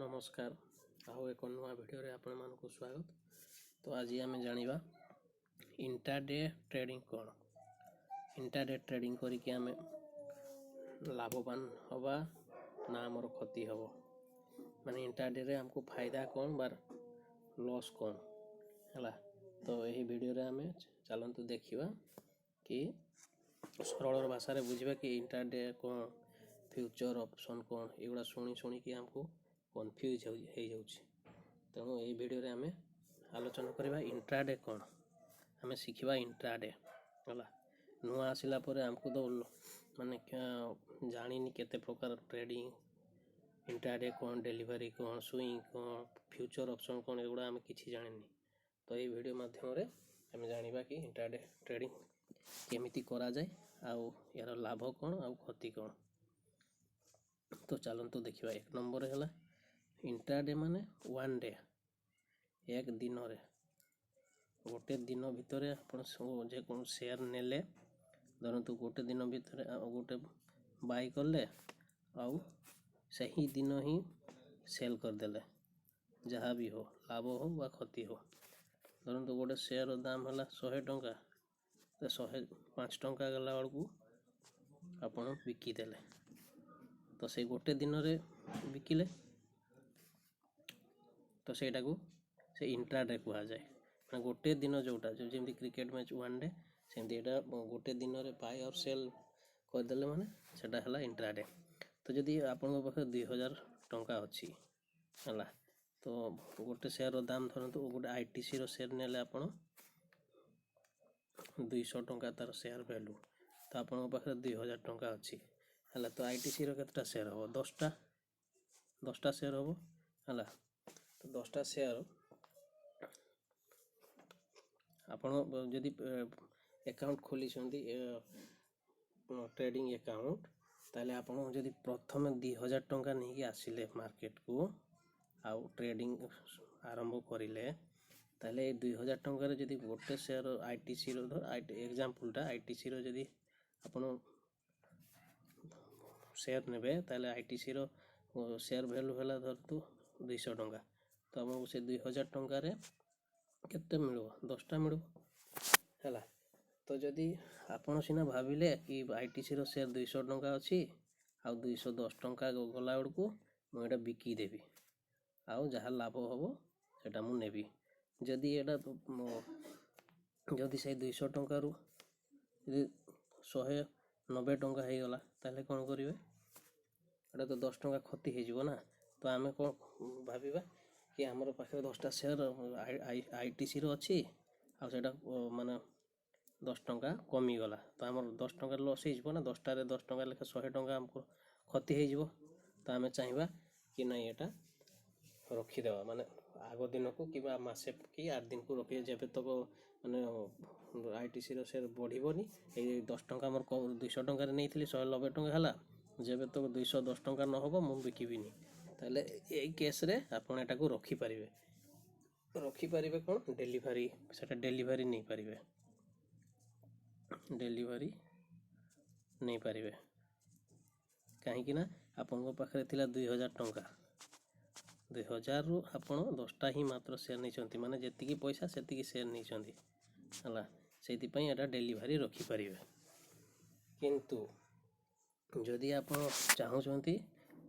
नमस्कार आउ एक नुआ भिडियो रे आपण मानकु स्वागत। तो आज आम जानिबा इंट्राडे ट्रेडिंग कौन। इंट्राडे ट्रेडिंग करिके आम लाभवान हवा ना आमर क्षति हबो, माने इंट्राडे रे हमको फायदा कौन बार लॉस कौन हला। तो यही वीडियो रे आम चलतु देखिबा कि सरल भाषा रे बुझिबा कि इंट्राडे कौन, फ्यूचर ऑप्शन कौन, एगुड़ा शुणी कि हमको कन्फ्यूज हो जाउछि। तेणु यही वीडियो रे आम आलोचना करबा इंट्राडे कौन, आम शिखिबा इंट्राडे हला। नुआ आसिला परे हमको तो माने जानिनी केते प्रकार ट्रेडिंग, इंट्राडे कौन, डेलीवरी कौन, स्विंग कौन, फ्यूचर ऑप्शन कौन, एगुड़ा आम किछि जानिनी। तो ये वीडियो माध्यम रे आम जानिबा कि इंट्राडे ट्रेडिंग केमिति करा जाए आउ यार लाभ कौन आउ क्षति कौन। तो चलतु देखिबा। एक नंबर है इंट्राडे माने वन डे, एक दिन रे गोटे दिन भितर आपण जे कोन शेयर नेले, धरतु गोटे दिन भितर गोटे बाय करले आउ सही दिन ही सेल कर देले, जहाँ भी हो लाभ हो वा क्षति हो। धरतु गोटे शेयर दाम है 100 टंका, तो 105 टंका गला बेलू आपण बिकिदेले, तो से गोटे दिन रे बिकिले, तो सेटा को से इंट्राडे कहा जाए। माने गोटे दिन जोटा जो जेमती क्रिकेट मैच वन डे, सेमती एटा गोटे दिन रे बाय और सेल कर देले माने सेटा हला इंट्राडे। तो जदि आपन पाखे 2000 टंका अछि हला, तो गोटे शेयर रो दाम धरंतु गोटे आईटीसी रो शेयर नेले आपण 200 टंका तार शेयर वैल्यू, तो आपन पाखे 2000 टंका अछि हला। तो आईटीसी रो केतटा शेयर हो, 10टा शेयर हो हला। तो 10टा शेयर आपण जदि अकाउंट खोली ट्रेडिंग अकाउंट, ताले आपण जदि प्रथम 2000 टंका नहीं आसिले मार्केट को आउ ट्रेडिंग आरंभ करिले, ताले 2000 टंका रे जदि गोटे शेयर आईटीसी रो एग्जांपल टा आईटीसी रो जदि आपण शेयर नेबे, ताले आईटीसी रो शेयर वैल्यू हला धरतु 200 टंका, तो हमको से 2000 टंका रे केते मिलो, 10टा मिलो हला। तो जदि आपण सिना भाविले कि आईटीसी रो शेयर 200 टंका अछि आ 210 टंका गला बेलू मु एटा बिकी देबी आउ जहा लाभ हबो सेटा मु नेबी। जदि एटा जदि से 200 टंका रु 190 टंका हे गला, ताले कोन करिवे, एटा तो 10 टंका क्षति हे जिवो ना। तो आमे कोन भाबिबा कि हमर पाखे 10टा शेयर आईटीसी रो अछि आ सेटा माने 10 टंका कमी गला, तो हमर 10 टंका लॉस हे जिवो ना। 10टा रे 10 टंका लेखा 100 टंका हमको क्षति हे जिवो। तो आमे चाहिबा कि नहीं एटा रखी देवा, माने आगो दिन को कि मासे कि 8 दिन को रखी, जेबे तक माने आईटीसी रो शेयर बढ़िबोनी। ए 10 टंका हमर 200 टंका रे नैथिली 190 टंका हला, जेबे तक 210 टंका न होबो मु बिकिबिनी। ताले ए केस रे आपण एटा को रखी पारिबे कोन डेलीवरी, सेटा डेलीवरी नहीं पारिबे, डेलीवरी नहीं पारिबे कहीं कि ना आपण पाखे थिला 2000 टंका, 2000 रु आपण 10टा ही मात्र शेयर नहीं चंती, माने जेतिकी पैसा सेतिकी शेयर नहीं चंती हला। सेति पई एटा डेलीवरी रखी पारिबे। किंतु जदि आपण चाहू चंती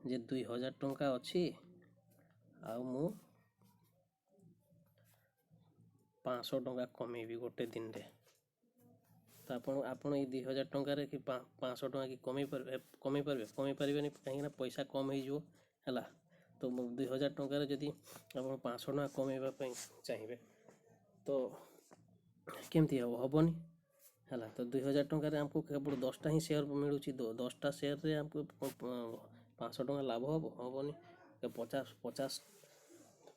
जे 2000 टंका अछि आ मु 500 टंका कमेबी गोटे दिन रे, तो आपण ए 2000 टंका रे कि 500 टंका की कमे पारिबे नहीं, कहीं ना पैसा कम हे जिवो हला। तो 2000 टंका रे जदि आपण 500 टंका कमेबा पई चाहिबे तो केमती हबोनी हला। तो 2000 टंका रे हमको केवल 10टा ही शेयर मिलुची, 10टा शेयर रे हमको 500 टंका लाभ हबोनी।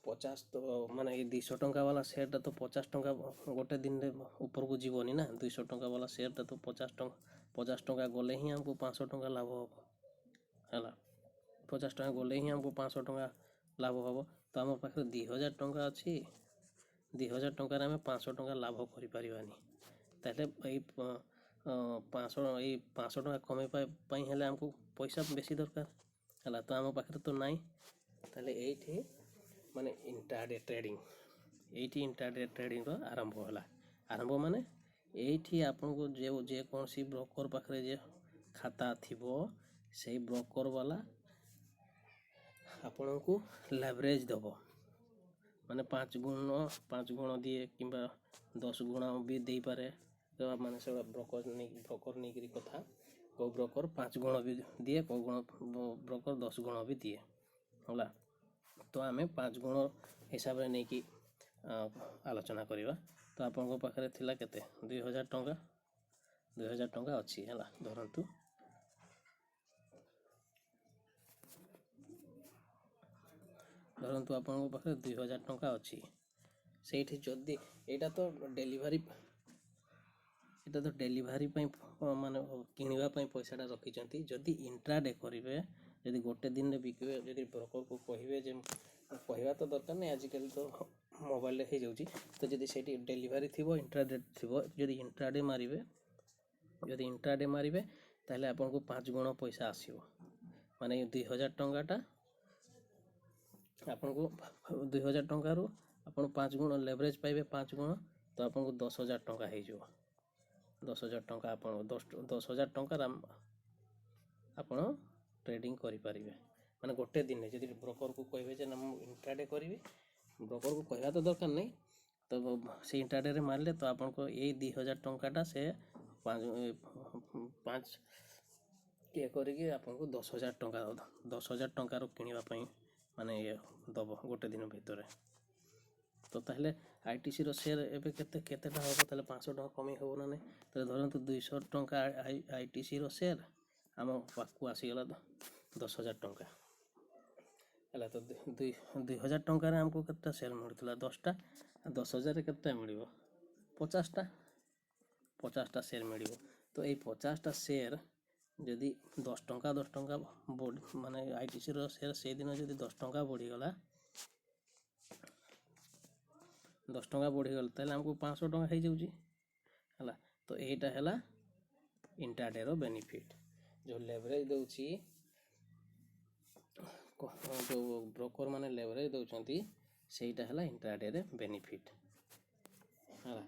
50 तो माने 200 टंका वाला शेयर टा तो 50 टंका गोटे दिन रे ऊपर को जीवोनी ना। 200 टंका वाला शेयर टा तो 50 टंका गले ही हमको 500 टंका लाभ हबो हला। 50 टंका गले ही हमको 500 टंका लाभ हबो। तो हमर पाखे 2000 टंका अछि, 2000 टंका रे हम 500 टंका लाभ करि परिबानी, ताले ए 500 टंका कमे पाई हेले हमको पैसा बेसी दरकार हला। तो हम पाखे तो नाही, ତାହେଲେ ଏଇଠି ମାନେ ଇଣ୍ଟ୍ରାଡେ ଟ୍ରେଡ଼ିଂ, ଏଇଠି ଇଣ୍ଟ୍ରାଡେ ଟ୍ରେଡ଼ିଂର ଆରମ୍ଭ ହେଲା। ଆରମ୍ଭ ମାନେ ଏଇଠି ଆପଣଙ୍କୁ ଯେକୌଣସି ବ୍ରୋକର ପାଖରେ ଯେ ଖାତା ଥିବ ସେଇ ବ୍ରୋକର ବାଲା ଆପଣଙ୍କୁ ଲେଭରେଜ ଦେବ, ମାନେ 5 ଗୁଣ ଦିଏ କିମ୍ବା 10 ଗୁଣ ବି ଦେଇପାରେ। ମାନେ ସେଟା ବ୍ରୋକର ନେଇକିରି କଥା, କେଉଁ ବ୍ରୋକର 5 ଗୁଣ ବି ଦିଏ, କେଉଁ ବ୍ରୋକର 10 ଗୁଣ ବି ଦିଏ ହେଲା। ତ ଆମେ 5 ଗୁଣ ହିସାବରେ ନେଇକି ଆଲୋଚନା କରିବା। ତ ଆପଣଙ୍କ ପାଖରେ ଥିଲା କେତେ? 2000 ଟଙ୍କା। 2000 ଟଙ୍କା ଅଛି ହେଲା। ଧରନ୍ତୁ ଆପଣଙ୍କ ପାଖରେ 2000 ଟଙ୍କା ଅଛି। ସେଇଠି ଯଦି ଏଇଟା ତ ଡେଲିଭରି ପାଇଁ ମାନେ କିଣିବା ପାଇଁ ପଇସାଟା ରଖିଛନ୍ତି। ଯଦି ଇଣ୍ଟ୍ରାଡେ କରିବେ, ଯଦି ଗୋଟେ ଦିନରେ ବିକିବେ, ଯଦି ବ୍ରୋକରକୁ କହିବେ ଯେ, କହିବା ତ ଦରକାର ନାହିଁ, ଆଜିକାଲି ତ ମୋବାଇଲରେ ହେଇଯାଉଛି। ତ ଯଦି ସେଇଠି ଡେଲିଭରି ଥିବ, ଇଣ୍ଟ୍ରାଡେ ଥିବ, ଯଦି ଇଣ୍ଟ୍ରାଡେ ମାରିବେ ତାହେଲେ ଆପଣଙ୍କୁ 5 ଗୁଣ ପଇସା ଆସିବ। ମାନେ 2000 ଟଙ୍କାଟା ଆପଣଙ୍କୁ 2000 ଟଙ୍କାରୁ ଆପଣ 5 ଗୁଣ ଲେଭରେଜ ପାଇବେ, 5 ଗୁଣ, ତ ଆପଣଙ୍କୁ 10,000 ଟଙ୍କା ହେଇଯିବ। 10,000 ଟଙ୍କା ଆପଣ 10,000 ଟଙ୍କାର ଆପଣ ଟ୍ରେଡ଼ିଂ କରିପାରିବେ। ମାନେ ଗୋଟେ ଦିନରେ ଯଦି ବ୍ରୋକରକୁ କହିବେ ଯେ ନା ମୁଁ ଇଣ୍ଟ୍ରାଡେ କରିବି, ବ୍ରୋକରକୁ କହିବା ତ ଦରକାର ନାହିଁ, ତ ସେ ଇଣ୍ଟ୍ରାଡେରେ ମାରିଲେ ତ ଆପଣଙ୍କ ଏଇ 2000 ଟଙ୍କାଟା ସେ 5 ଇଏ କରିକି ଆପଣଙ୍କୁ 10,000 ଟଙ୍କାର କିଣିବା ପାଇଁ ମାନେ ଇଏ ଦେବ ଗୋଟେ ଦିନ ଭିତରେ। ତ ତାହେଲେ ITCର ସେୟାର ଏବେ କେତେଟା ହେବ? ତାହେଲେ 500 ଟଙ୍କା କମେଇ ହେବ ନା ନାହିଁ? ତାହେଲେ ଧରନ୍ତୁ 200 ଟଙ୍କା ITCର ସେୟାର, ଆମ ପାଖକୁ ଆସିଗଲା 10,000 ଟଙ୍କା ହେଲା। ତ 2000 ଟଙ୍କାରେ ଆମକୁ କେତେଟା ସେୟାର ମିଳୁଥିଲା? 10ଟା। 10,000ରେ କେତେଟା ମିଳିବ? 50ଟା ସେୟାର ମିଳିବ। ତ ଏଇ 50ଟା ସେୟାର ଯଦି 10 ଟଙ୍କା ମାନେ ITCର ସେୟାର ସେଇଦିନ ଯଦି 10 ଟଙ୍କା ବଢ଼ିଗଲା, ତାହେଲେ ଆମକୁ 500 ଟଙ୍କା ହେଇଯାଉଛି ହେଲା। ତ ଏଇଟା ହେଲା ଇଣ୍ଟ୍ରାଡେର ବେନିଫିଟ୍। ଯେଉଁ ଲେଭରେଜ ଦେଉଛି, ଯେଉଁ ବ୍ରୋକର ମାନେ ଲେଭରେଜ ଦେଉଛନ୍ତି, ସେଇଟା ହେଲା ଇଣ୍ଟ୍ରାଡେରେ ବେନିଫିଟ୍ ହେଲା।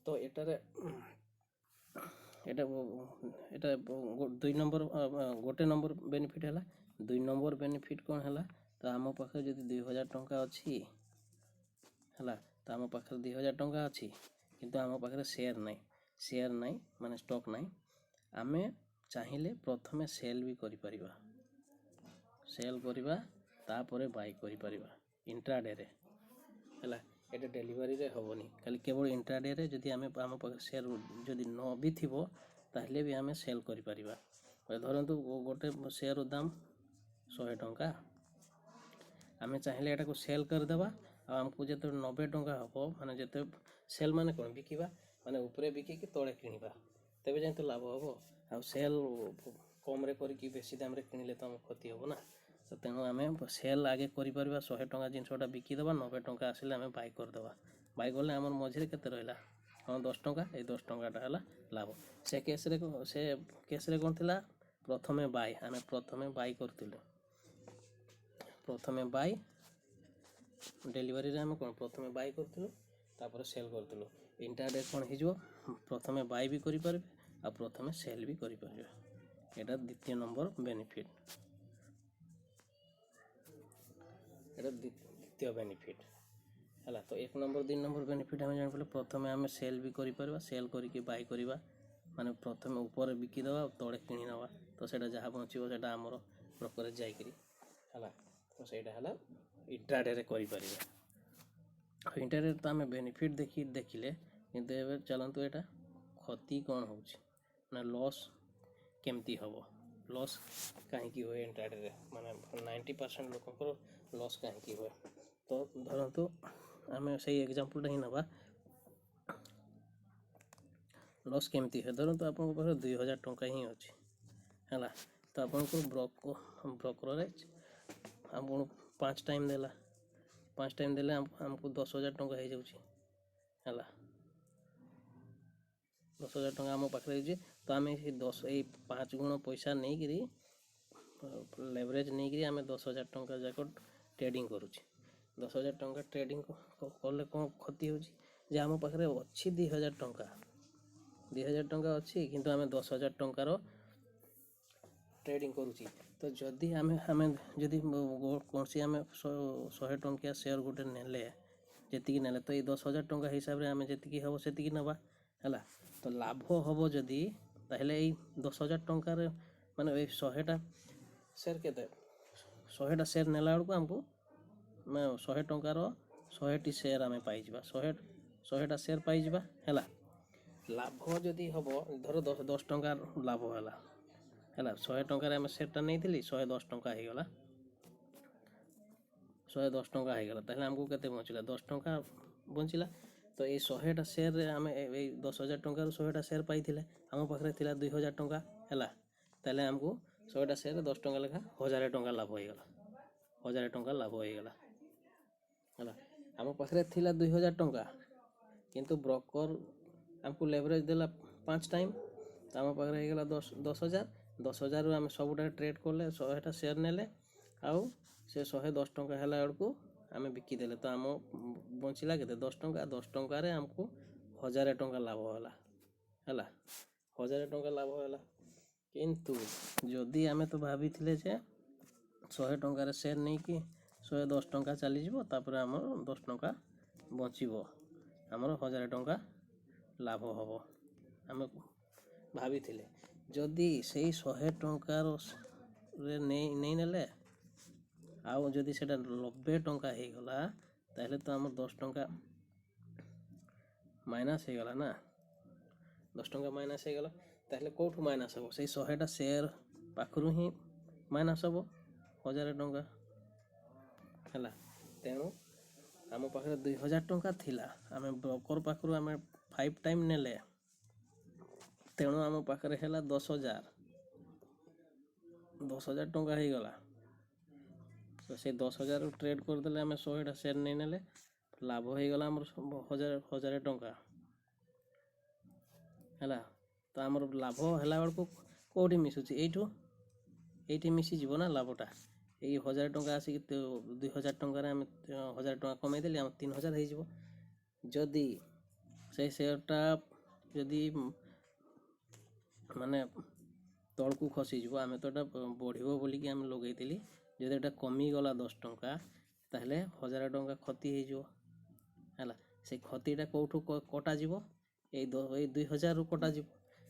ତ ଏଇଟା 2 ନମ୍ବର, ଗୋଟେ ନମ୍ବର ବେନିଫିଟ୍ ହେଲା। 2 ନମ୍ବର ବେନିଫିଟ୍ କ'ଣ ହେଲା? ତ ଆମ ପାଖରେ ଯଦି 2000 ଟଙ୍କା ଅଛି ହେଲା, ତ ଆମ ପାଖରେ 2000 ଟଙ୍କା ଅଛି, କିନ୍ତୁ ଆମ ପାଖରେ ସେୟାର ନାହିଁ, ମାନେ ଷ୍ଟକ୍ ନାହିଁ। ଆମେ ଚାହିଁଲେ ପ୍ରଥମେ ସେଲ୍ ବି କରିପାରିବା, ତାପରେ ବାଇ କରିପାରିବା ଇଣ୍ଟ୍ରାଡେରେ ହେଲା। ଏଇଟା ଡେଲିଭରିରେ ହେବନି, ଖାଲି କେବଳ ଇଣ୍ଟ୍ରାଡେରେ ଯଦି ଆମ ପାଖରେ ସେୟାର ଯଦି ନ ବି ଥିବ, ତାହେଲେ ବି ଆମେ ସେଲ୍ କରିପାରିବା। ଧରନ୍ତୁ ଗୋଟେ ସେୟାର ଦାମ 100 ଟଙ୍କା, ଆମେ ଚାହିଁଲେ ଏଟାକୁ ସେଲ୍ କରିଦେବା, ଆଉ ଆମକୁ ଯେତେବେଳେ 90 ଟଙ୍କା ହେବ, ମାନେ ସେଲ୍ ମାନେ କ'ଣ? ବିକିବା, ମାନେ ଉପରେ ବିକିକି ତଳେ କିଣିବା, ତେବେ ଯାଇ ତ ଲାଭ ହେବ। ଆଉ ସେଲ୍ କମରେ କରିକି ବେଶୀ ଦାମରେ କିଣିଲେ ତ ଆମ କ୍ଷତି ହେବ ନା। ତ ତେଣୁ ଆମେ ସେଲ୍ ଆଗେ କରିପାରିବା। 100 ଟଙ୍କା ଜିନିଷଟା ବିକିଦେବା, 90 ଟଙ୍କା ଆସିଲେ ଆମେ ବାଇ କରିଦେବା। ବାଇ କଲେ ଆମର ମଝିରେ କେତେ ରହିଲା? 10 ଟଙ୍କା। ଏଇ 10 ଟଙ୍କାଟା ହେଲା ଲାଭ। ସେ କେସ୍ରେ କ'ଣ ଥିଲା? ଆମେ ପ୍ରଥମେ ବାଇ କରିଥିଲୁ। ଡେଲିଭରିରେ ଆମେ କ'ଣ ପ୍ରଥମେ ବାଇ କରିଥିଲୁ, ତାପରେ ସେଲ୍ କରିଥିଲୁ। ଇଣ୍ଟ୍ରାଡେ କ'ଣ ହେଇଯିବ? ପ୍ରଥମେ ବାଇ ବି କରିପାରିବେ, ଆଉ ପ୍ରଥମେ ସେଲ୍ ବି କରିପାରିବେ। ଏଇଟା ଦ୍ୱିତୀୟ ନମ୍ବର ବେନିଫିଟ୍। ହେଲା। ତ 1 ନମ୍ବର 2 ନମ୍ବର ବେନିଫିଟ୍ ଆମେ ଜାଣିପାରିଲେ। ପ୍ରଥମେ ଆମେ ସେଲ୍ ବି କରିପାରିବା, ସେଲ୍ କରିକି ବାଇ କରିବା, ମାନେ ପ୍ରଥମେ ଉପରେ ବିକିଦେବା, ତଳେ କିଣି ନେବା। ତ ସେଇଟା ଯାହା ବଞ୍ଚିବ ସେଇଟା ଆମର ବ୍ରୋକରେଜ ଯାଇକିରି ହେଲା। ତ ସେଇଟା ହେଲା ଇଣ୍ଟ୍ରାଡେରେ କରିପାରିବା। ଇଣ୍ଟ୍ରାଡେରେ ତ ଆମେ ବେନିଫିଟ୍ ଦେଖିଲେ, କିନ୍ତୁ ଏବେ ଚାଲନ୍ତୁ ଏଇଟା କ୍ଷତି କ'ଣ ହେଉଛି, ନା ଲସ୍ କେମିତି ହେବ? ଲସ୍ କାହିଁକି ହୁଏ ଇଣ୍ଟ୍ରାଡେରେ? ମାନେ 90% ଲୋକଙ୍କର ଲସ୍ କାହିଁକି ହୁଏ? ତ ଧରନ୍ତୁ ଆମେ ସେଇ ଏକ୍ଜାମ୍ପଲଟା ହିଁ ନେବା। ଲସ୍ କେମିତି ହୁଏ? ଧରନ୍ତୁ ଆପଣଙ୍କ ପାଖରେ 2000 ଟଙ୍କା ହିଁ ଅଛି ହେଲା। ତ ଆପଣଙ୍କୁ ବ୍ରୋକରେଜ ଆପଣଙ୍କୁ 5 ଟାଇମ୍ ଦେଲା। 5 ଟାଇମ୍ ଦେଲେ ଆମକୁ 10,000 ଟଙ୍କା ହେଇଯାଉଛି ହେଲା। 10,000 ଟଙ୍କା ଆମ ପାଖରେ ହେଇଛି। ତ ଆମେ ଏଇ 5 ଗୁଣ ପଇସା ନେଇକିରି लेवरेज नहीं कि आम 10,000 टंका जाक ट्रेडिंग करुचे 10,000 टंका ट्रेडिंग कले कौन क्षति हो आम पाखे अच्छी 2,000 टंका 2,000 टंका अच्छी किंतु आम 10,000 टंकार ट्रेडिंग करुची तो जदि आम जदि कौन सी आम 100 टंकिया शेयर गोटे नेले जी ना तो ये 10,000 टंका हिसाब से आम जी हम से नवा है तो लाभ हम जदि ताहले 10,000 टंकार माने 100टा शेयर के 100टा शेयर नेला बेलू आमको 100 टंकार 100टी शेयर आम पाइबा 100टा शेयर पाइबा है लाभ जदि हम धर 10 टंका लाभ है 100 टंकार आम शेयरटा नहीं 110 टंका हो गला 110 टंका हो गला ताहले आमको केते बचिला 10 टंका बचिला तो ये 100टा शेयर आम 10,000 टंकार 100टा शेयर पाई आम पाखे 2,000 टंका है ताहले आमको 100टा शेयर 10 टंका लेखा 1,000 टंका लाभ हो गला 1,000 टंका लाभ हो गला है आम पाखे 2,000 टंका किंतु ब्रोकर आमको लेवरेज देला 5 टाइम तो आम पाखे हो गला 10,000 आम सबुटा ट्रेड कले 100टा शेयर नेले आउ से 110 टंका है बेलू आम बिकिदेले तो आम बचिला के 10 टंका 10 टंकार आमको 1,000 टंका लाभ है 1,000 टंका लाभ है किंतु जदि आम तो भाभी जे 100 टंकार शेयर नहीं कि 110 टंका चलीज तापर आम 10 टंका बचब आमर 1,000 टंका लाभ हम आम भाभी जदि से 100 टंकार नहीं नेले आउ जदि से 90 टंका हो गला ताहले तो आम 10 टंका माइनस हो गला ना 10 टंका माइनस हो गला ताहले कौटू माइनस हम से 100टा शेयर पाखु ही माइनस हम 1,000 टंका है तेणु आम पाखे 2,000 टंका थिला आम ब्रोकर पाखु आम 5 टाइम नेले तेणु आम पाखे है 10,000 टंका हो गला तो से 10,000 ट्रेड करदे आम 100टा शेयर नहीं नेले लाभ हो गला 1,000 टंका है तो आम लाभ है बेलू कौटी मिसुची ये मिसीज ना लाभटा ये 1,000 टंका आसिक 2,000 टंकार आम 1,000 टंका कमेदेली आम 3,000 हो जदि से शेयरटा जदि माने तलकू खसीज आम तो बढ़ो बोलिकी आम लगेली जदि एटा कमीगला 10 टंका ताहले 1,000 टंका क्षति है से क्षतिटा कौटू कटा ये 2,000 रु कटा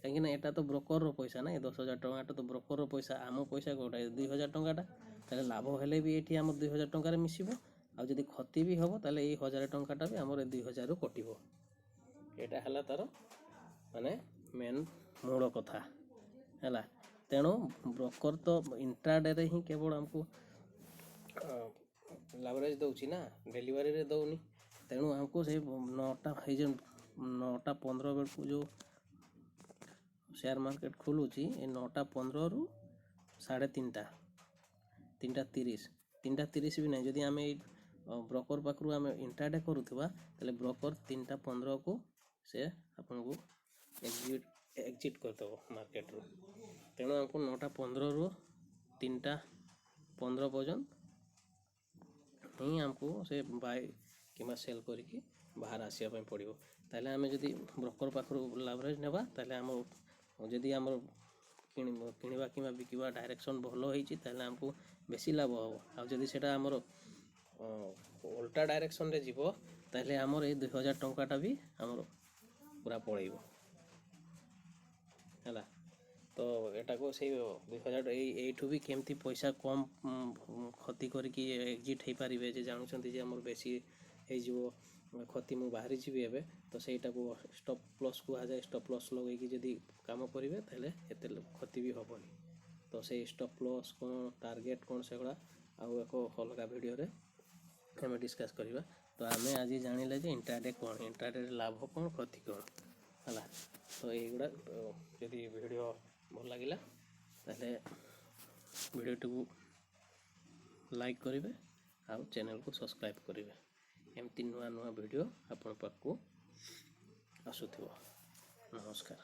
कहीं यहाँ तो ब्रोकर पैसा ना 10,000 टंका तो ब्रोकर पैसा आम पैसा कौटा 2,000 टंकाटा ताहले लाभ हेले भी ये आम 2,000 टंकार मिसिब आ जदि क्षति भी हम ताहले ये 1,000 टंकाटा भी आम 2,000 रु कटिब यहाँ है तार माने मेन मूल कथा है तेणु ब्रोकर तो इंट्राडे ही केवल आमको लेवरेज दौची ना डेलीवरी रे दौनी तेणु आमको से 9टा 15 बेलू जो शेयर मार्केट खुलूची ये 9टा 15 रु 3:30 3:30 भी नहीं जदि आम ब्रोकर पाखु आम इंट्राडे करुवा ताले ब्रोकर 3टा 15 को से आपन को एग्जिट करदेव मार्केट रू तेणु आमको 9टा 15 रु 3टा 15 पर्यंत ही आमको से बाय कि सेल करके बाहर आसवाई पड़ो ताहले आम जदि ब्रोकर पाखु लेवरेज नेबा ताहले आम जदि आम किणवा कि बिकवा डायरेक्शन भल होती ताहले आमको बेसी लाभ हम आ जदि सेटा आमर उल्टा डायरेक्शन रे जीवो ताहले आमर ये 2,000 टंकाटा भी आमर पूरा पड़ेब है तो एटा को से 2,000 यू भी केमती पैसा कम क्षति करके एग्जिट हो पारे जे जानते आमर बेसी हो क्षति मु बाहरी जी एबे तो सेटा को स्टॉप लॉस कह जाए स्टॉप लॉस लगे जदि काम करेंगे ताहले एते क्षति भी हेनी तो से स्टॉप लॉस कौन टार्गेट कौन से आउ एक अलग वीडियो रे हमें डिस्कस करवा तो आम आज जानिले जे इंट्राडे कौन इंट्राडे लाभ कौन क्षति कौन है तो युवा जदि वीडियो भल लगे ताहले वीडियो को लाइक करेंगे आउ चैनल को सब्सक्राइब करेंगे एमती नुआ नुआ वीडियो आपण पाखु आसुथिबो। नमस्कार।